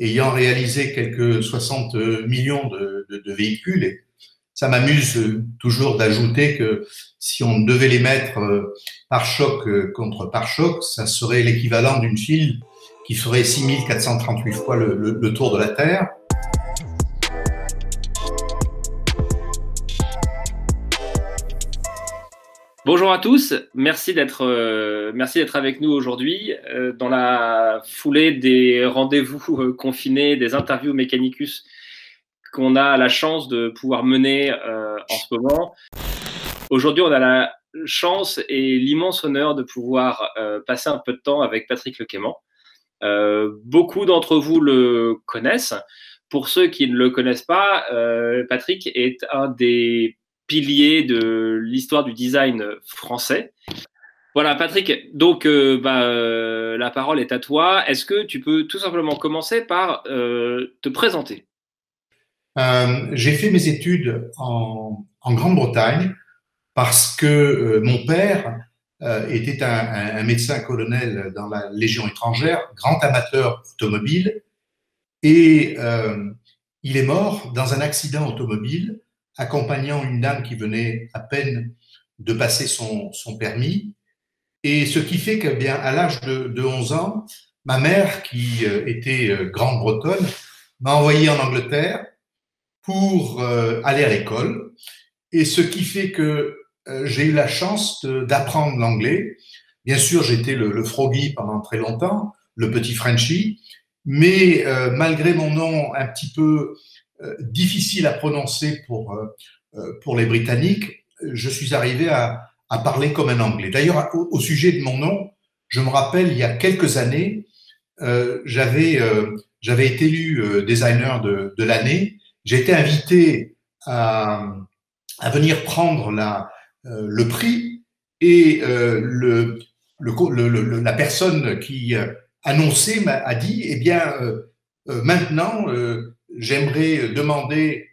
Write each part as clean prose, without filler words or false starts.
ayant réalisé quelques 60 millions de véhicules. Et ça m'amuse toujours d'ajouter que si on devait les mettre pare-choc contre pare-choc, ça serait l'équivalent d'une file qui ferait 6438 fois le tour de la Terre. Bonjour à tous, merci d'être avec nous aujourd'hui dans la foulée des rendez-vous confinés, des interviews Mechanicus qu'on a la chance de pouvoir mener en ce moment. Aujourd'hui, on a la chance et l'immense honneur de pouvoir passer un peu de temps avec Patrick Lequément. Beaucoup d'entre vous le connaissent. Pour ceux qui ne le connaissent pas, Patrick est un des piliers de l'histoire du design français. Voilà, Patrick, donc la parole est à toi. Est-ce que tu peux tout simplement commencer par te présenter? J'ai fait mes études en Grande-Bretagne parce que mon père était un médecin colonel dans la Légion étrangère, grand amateur automobile, et il est mort dans un accident automobile accompagnant une dame qui venait à peine de passer son permis. Et ce qui fait que, bien, à l'âge de 11 ans, ma mère, qui était grande bretonne, m'a envoyé en Angleterre pour aller à l'école. Et ce qui fait que j'ai eu la chance d'apprendre l'anglais. Bien sûr, j'étais le froggy pendant très longtemps, le petit Frenchie, mais malgré mon nom un petit peu difficile à prononcer pour les Britanniques, je suis arrivé à parler comme un Anglais. D'ailleurs, au sujet de mon nom, je me rappelle, il y a quelques années, j'avais été élu designer de l'année. J'ai été invité à venir prendre le prix et la personne qui annonçait a dit, eh bien, maintenant, j'aimerais demander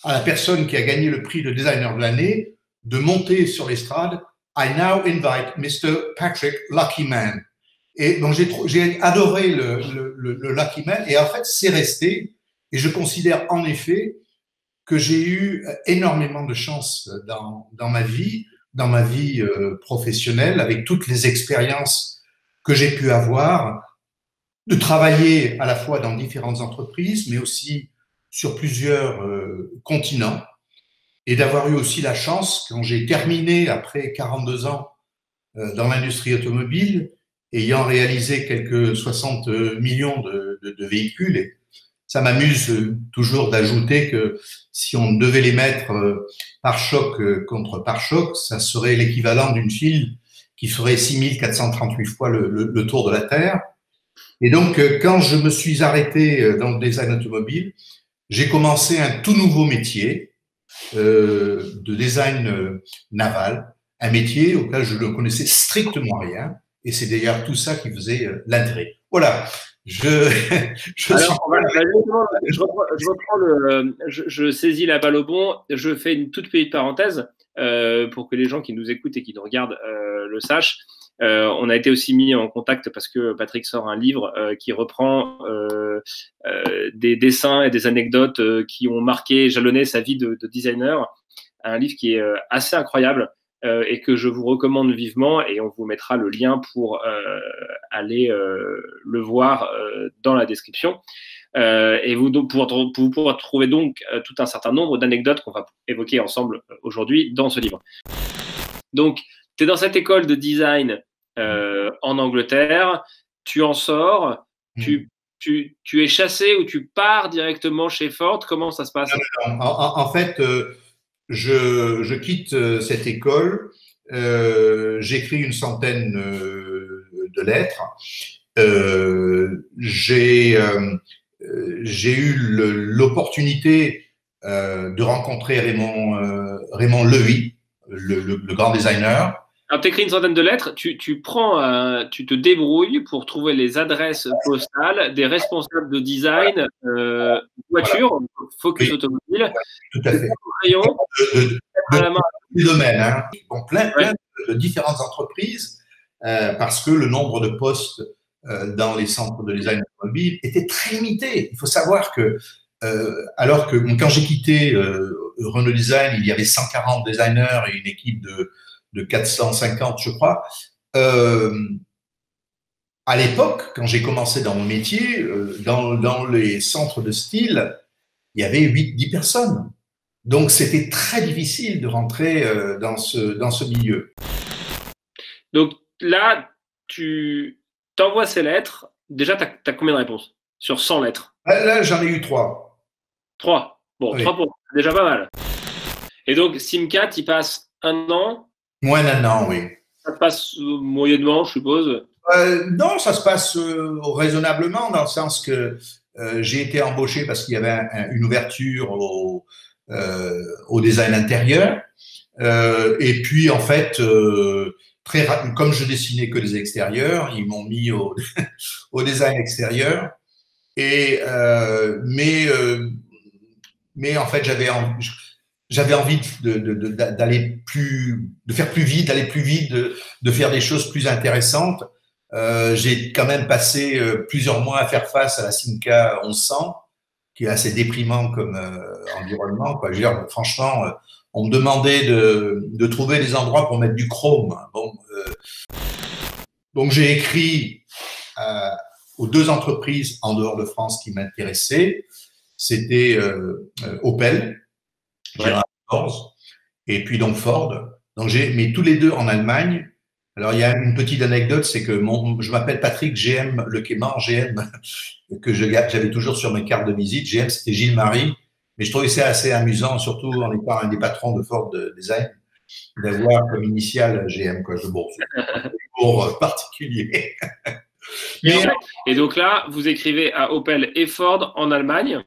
à la personne qui a gagné le prix de designer de l'année de monter sur l'estrade. I now invite Mr. Patrick Luckyman. Et donc, j'ai adoré le Lucky Man. Et en fait, c'est resté. Et je considère en effet que j'ai eu énormément de chance dans ma vie professionnelle, avec toutes les expériences que j'ai pu avoir, de travailler à la fois dans différentes entreprises, mais aussi sur plusieurs continents, et d'avoir eu aussi la chance, quand j'ai terminé après 42 ans dans l'industrie automobile, ayant réalisé quelques 60 millions de véhicules. Et ça m'amuse toujours d'ajouter que si on devait les mettre pare-choc contre pare-choc, ça serait l'équivalent d'une file qui ferait 6438 fois le tour de la Terre. Et donc, quand je me suis arrêté dans le design automobile, j'ai commencé un tout nouveau métier de design naval, un métier auquel je ne connaissais strictement rien. Et c'est d'ailleurs tout ça qui faisait l'intérêt. Voilà. Je saisis la balle au bon. Je fais une toute petite parenthèse pour que les gens qui nous écoutent et qui nous regardent le sachent. On a été aussi mis en contact parce que Patrick sort un livre qui reprend des dessins et des anecdotes qui ont marqué, jalonné sa vie de designer. Un livre qui est assez incroyable et que je vous recommande vivement, et on vous mettra le lien pour aller le voir dans la description. Et vous pourrez trouver donc tout un certain nombre d'anecdotes qu'on va évoquer ensemble aujourd'hui dans ce livre. Donc, tu es dans cette école de design en Angleterre, tu en sors, tu es chassé ou tu pars directement chez Ford? Comment ça se passe? En fait, je quitte cette école, j'écris une centaine de lettres. J'ai eu l'opportunité de rencontrer Raymond Loewy, le grand designer. Alors, tu écris une centaine de lettres, tu te débrouilles pour trouver les adresses postales des responsables de design, voiture, focus automobile, tout à fait. De domaines, hein. Bon, plein de différentes entreprises, parce que le nombre de postes dans les centres de design automobile était très limité. Il faut savoir que, alors que quand j'ai quitté Renault Design, il y avait 140 designers et une équipe de 450, je crois. À l'époque, quand j'ai commencé dans mon métier, dans les centres de style, il y avait 8-10 personnes. Donc, c'était très difficile de rentrer dans ce milieu. Donc là, tu t'envoies ces lettres. Déjà, tu as combien de réponses sur 100 lettres? Là, j'en ai eu 3. 3. Bon, Oui. 3 pour déjà pas mal. Et donc, Simcat, il passe 1 an. Moins d'un an, oui. Ça passe moyennement, je suppose. Non, ça se passe raisonnablement, dans le sens que j'ai été embauché parce qu'il y avait une ouverture au design intérieur. Et puis, en fait, comme je dessinais que des extérieurs, ils m'ont mis au design extérieur. Mais en fait, j'avais envie d'aller de faire plus vite, d'aller plus vite, de faire des choses plus intéressantes. J'ai quand même passé plusieurs mois à faire face à la Simca 1100, qui est assez déprimant comme environnement, quoi. Je veux dire, franchement, on me demandait de trouver des endroits pour mettre du chrome. Bon, donc j'ai écrit aux 2 entreprises en dehors de France qui m'intéressaient. C'était Opel, General Motors, et puis donc Ford. Donc mais tous les 2 en Allemagne. Alors il y a une petite anecdote, c'est que je m'appelle Patrick GM Le Quément, GM que j'avais toujours sur mes cartes de visite. GM, c'était Gilles Marie, mais je trouvais ça assez amusant, surtout en étant un des patrons de Ford Design, d'avoir comme initiale GM, quoi. Bon, c'est un cours particulier. Et donc là, vous écrivez à Opel et Ford en Allemagne,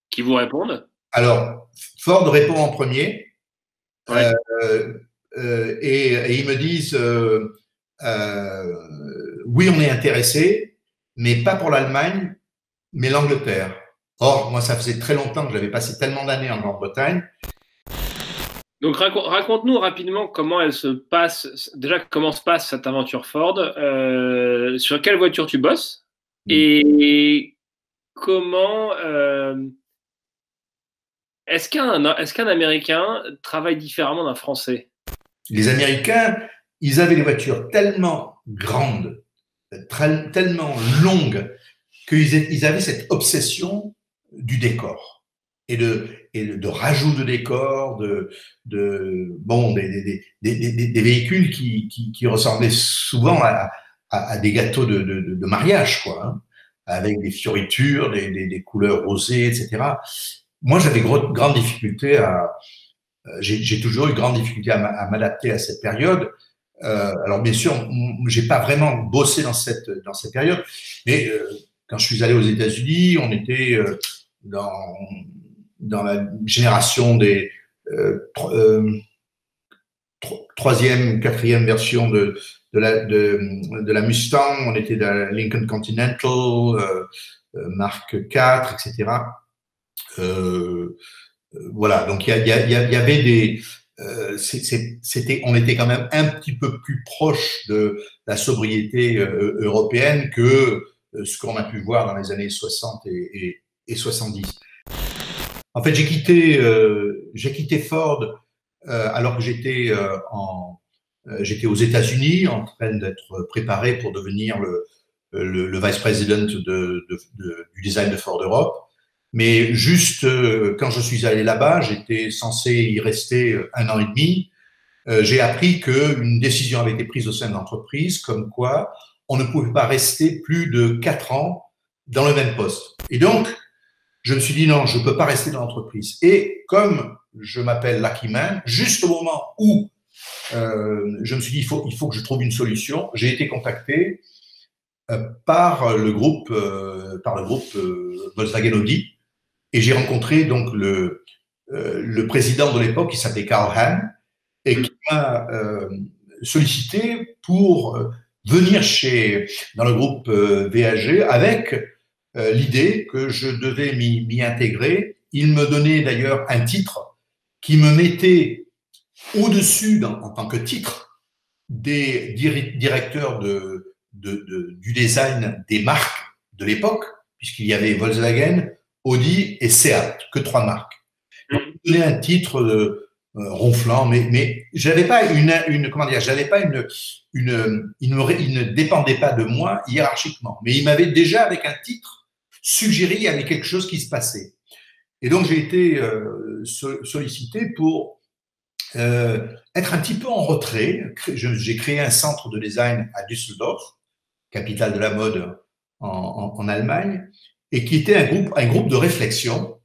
qui vous répondent. Alors, Ford répond en premier. Ouais. Et ils me disent oui, on est intéressé, mais pas pour l'Allemagne, mais l'Angleterre. Or, moi, ça faisait très longtemps que j'avais passé tellement d'années en Grande-Bretagne. Donc, raconte-nous rapidement comment elle se passe. Déjà, comment se passe cette aventure Ford? Sur quelle voiture tu bosses? Et comment est-ce qu'un Américain travaille différemment d'un Français? Les Américains, ils avaient des voitures tellement grandes, tellement longues, qu'ils avaient cette obsession du décor et de rajout de décor, des véhicules qui ressemblaient souvent à des gâteaux de mariage, quoi, hein, avec des fioritures, des couleurs rosées, etc. Moi, j'avais grande difficulté j'ai toujours eu grande difficulté à m'adapter à cette période. Alors bien sûr, j'ai pas vraiment bossé dans cette période, mais quand je suis allé aux États-Unis, on était dans la génération des troisième, quatrième version de la Mustang. On était dans la Lincoln Continental, Mark IV, etc. Voilà, donc il y avait des on était quand même un petit peu plus proche de la sobriété européenne que ce qu'on a pu voir dans les années 60 et 70. En fait, j'ai quitté Ford alors que j'étais aux États-Unis en train d'être préparé pour devenir le vice-président du design de Ford Europe. Mais juste quand je suis allé là-bas, j'étais censé y rester 1 an et demi. J'ai appris qu'une décision avait été prise au sein de l'entreprise, comme quoi on ne pouvait pas rester plus de 4 ans dans le même poste. Et donc, je me suis dit non, je ne peux pas rester dans l'entreprise. Et comme je m'appelle Lucky Man, juste au moment où je me suis dit il faut que je trouve une solution, j'ai été contacté par le groupe Volkswagen Audi. Et j'ai rencontré donc le président de l'époque, qui s'appelait Karl Hahn, et qui m'a sollicité pour venir dans le groupe VAG avec l'idée que je devais m'y intégrer. Il me donnait d'ailleurs un titre qui me mettait au-dessus, en tant que titre, des directeurs de du design des marques de l'époque, puisqu'il y avait Volkswagen, Audi et Seat, que 3 marques. Donc, je donnais un titre ronflant, mais j'avais pas comment dire, j'avais pas il ne dépendait pas de moi hiérarchiquement, mais il m'avait déjà, avec un titre, suggéré qu'il y avait quelque chose qui se passait. Et donc, j'ai été sollicité pour être un petit peu en retrait. J'ai créé un centre de design à Düsseldorf, capitale de la mode en Allemagne, et qui était un groupe de réflexion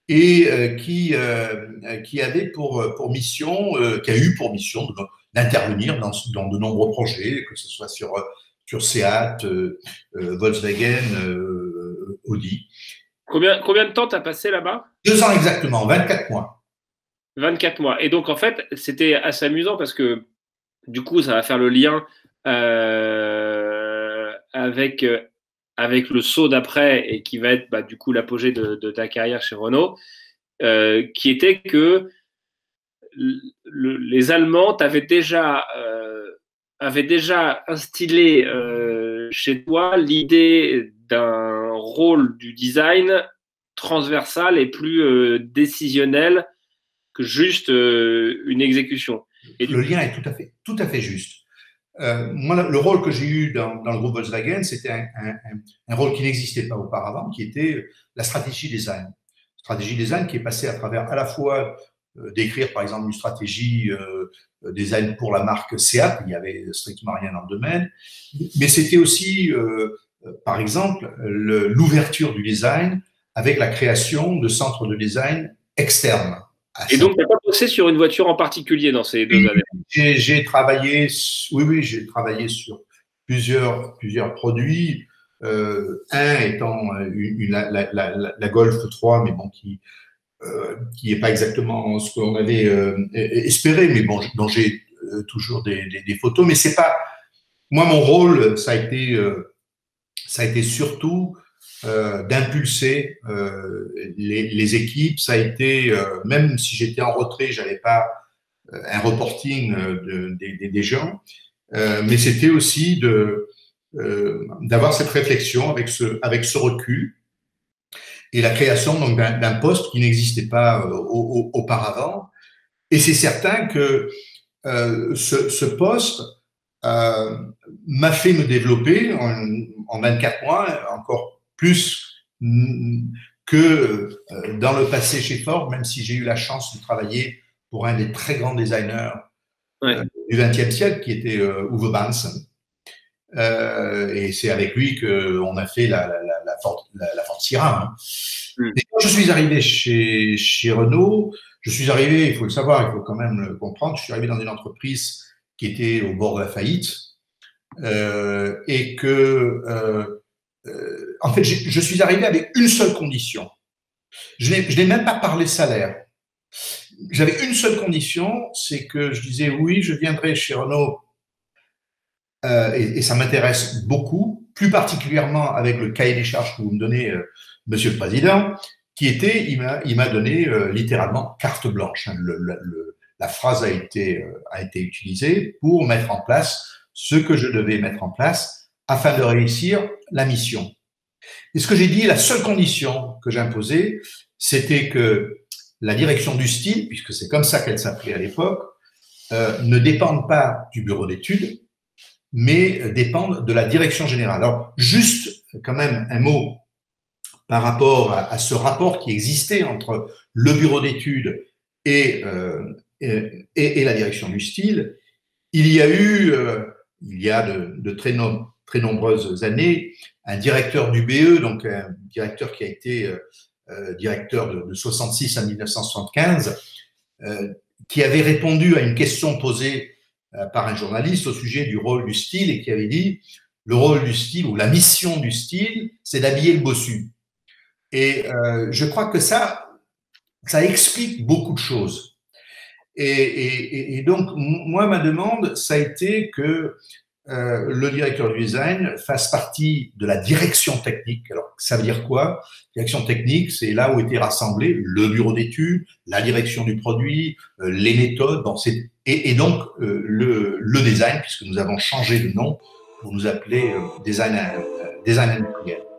et qui avait pour mission, qui a eu pour mission d'intervenir dans de nombreux projets, que ce soit sur Seat, Volkswagen, Audi. Combien de temps t'as passé là-bas? 2 ans exactement, 24 mois. 24 mois. Et donc, en fait, c'était assez amusant parce que, du coup, ça va faire le lien avec le saut d'après et qui va être, du coup, l'apogée de ta carrière chez Renault, qui était que les Allemands avaient déjà instillé chez toi l'idée d'un rôle du design transversal et plus décisionnel que juste une exécution. Et le lien est tout à fait juste. Moi, le rôle que j'ai eu dans le groupe Volkswagen, c'était un rôle qui n'existait pas auparavant, qui était la stratégie design. Stratégie design qui est passée à travers à la fois d'écrire, par exemple, une stratégie design pour la marque Seat, il n'y avait strictement rien dans le domaine, mais c'était aussi, par exemple, l'ouverture du design avec la création de centres de design externes. Et donc, tu n'as pas bossé sur une voiture en particulier dans ces 2 années? J'ai travaillé, j'ai travaillé sur plusieurs produits. Un étant la Golf 3, mais bon, qui est pas exactement ce qu'on avait espéré, mais bon, dont j'ai toujours des photos. Mais c'est pas moi, mon rôle, ça a été surtout d'impulser les équipes. Ça a été, même si j'étais en retrait, j'avais pas un reporting des gens, mais c'était aussi d'avoir cette réflexion avec ce recul et la création donc d'un poste qui n'existait pas auparavant. Et c'est certain que ce poste m'a fait me développer en 24 mois, encore plus que dans le passé chez Ford, même si j'ai eu la chance de travailler pour un des très grands designers du XXe siècle, qui était Uwe Bansen. Et c'est avec lui qu'on a fait la Ford Sierra. Et quand je suis arrivé chez Renault, je suis arrivé, il faut le savoir, il faut quand même le comprendre, je suis arrivé dans une entreprise qui était au bord de la faillite et que, en fait, je suis arrivé avec une seule condition. Je n'ai même pas parlé salaire. J'avais une seule condition, c'est que je disais oui, je viendrai chez Renault et ça m'intéresse beaucoup, plus particulièrement avec le cahier des charges que vous me donnez, Monsieur le Président, qui était, il m'a donné littéralement carte blanche. Hein, la phrase a été utilisée pour mettre en place ce que je devais mettre en place afin de réussir la mission. Et ce que j'ai dit, la seule condition que j'imposais, c'était que la direction du style, puisque c'est comme ça qu'elle s'appelait à l'époque, ne dépende pas du bureau d'études, mais dépendent de la direction générale. Alors, juste quand même un mot par rapport à ce rapport qui existait entre le bureau d'études et la direction du style. Il y a eu, il y a de très nombreuses années, un directeur du BE, donc un directeur qui a été directeur de 66 à 1975, qui avait répondu à une question posée par un journaliste au sujet du rôle du style et qui avait dit le rôle du style ou la mission du style, c'est d'habiller le bossu. Et je crois que ça explique beaucoup de choses. Et donc, moi, ma demande, ça a été que le directeur du design fasse partie de la direction technique. Alors, ça veut dire quoi? Direction technique, c'est là où étaient rassemblés le bureau d'études, la direction du produit, les méthodes, bon, et donc le design, puisque nous avons changé de nom pour nous appeler design industriel.